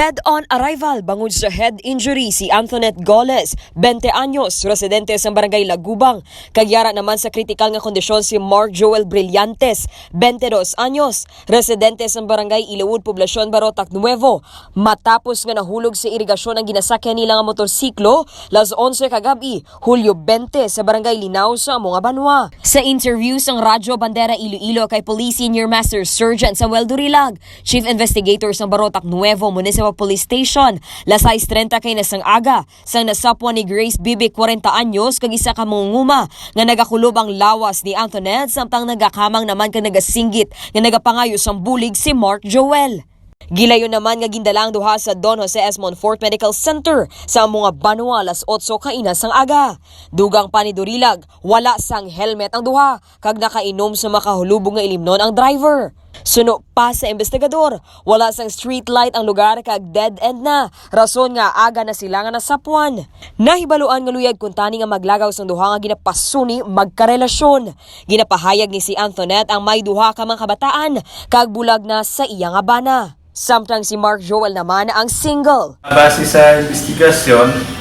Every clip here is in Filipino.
Dead on arrival bangod sa head injury si Antoinette Goles, 20 anyos, residente sa barangay Lagubang. Kagyara naman sa kritikal nga kondisyon si Mark Joel Brillantes, 22 anyos, residente sa barangay Ilawud, Poblasyon Barotac Nuevo. Matapos nga nahulog sa irigasyon ang ginasakyan nila nga motorsiklo, las 11 kagabi, Hulyo 20 sa barangay Linaw sa Monga Banwa. Sa interview sa Radyo Bandera Iloilo kay Police Senior Master Sergeant Samuel Durilag, Chief Investigator sa Barotac Nuevo Municipal Police Station, las 6:30 kay nasang aga, sang nasapwa ni Grace Bibi 40 anyos kag isa ka mangunguma nga nagakulob ang lawas ni Antoinette samtang nagakamang naman kag nagasinggit nga nagapangayo sang bulig si Mark Joel. Gilayon naman nga gindalang duha sa Don Jose S. Monfort Medical Center sa mga Banwa las 8 kaina sang aga. Dugang pa ni Durilag, wala sang helmet ang duha kag nakainom sa makahulubong nga ilimnon ang driver. Suno pa sa investigador, wala sang street light ang lugar kag dead end na, rason nga aga na sila nga nasapuan. Nahibaluan nga luyag kung tani nga maglagaw sang duha nga ginapasuni magkarelasyon. Ginapahayag ni si Antoinette ang may duha ka mga kabataan kag bulag na sa iya nga bana. Samtang si Mark Joel naman ang single. Base sa investigasyon,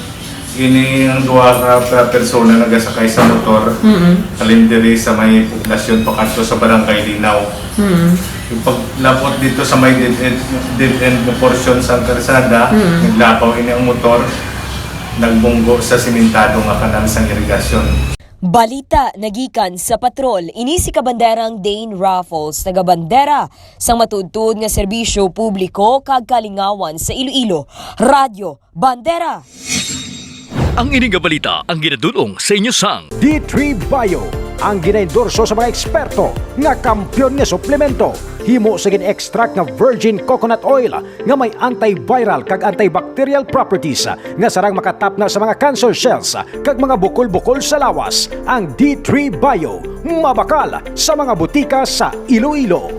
ini ang duha ka persona nagasakay sa motor, kalindiri sa may poblasyon pakanto sa barangay Linaw. Yung paglapot dito sa may dead end na portion sa karsada, naglapaw ini ang motor, nagbunggo sa simentado nga kanal sang irigasyon. Balita nagikan sa patrol, ini si kabanderang Dane Raffles, nagabandera sang matudtud nga serbisyo publiko kag kalingawan sa Iloilo. Radyo Bandera. Ang ining balita ang ginadulong sa inyo sang D3 Bio, ang ginaendorso sa mga eksperto nga kampyon nga suplemento. Himo sa gin-extract nga virgin coconut oil nga may antiviral kag antibacterial properties nga sarang makatap na sa mga cancer cells kag mga bukol-bukol sa lawas. Ang D3 Bio, mabakal sa mga butika sa Iloilo.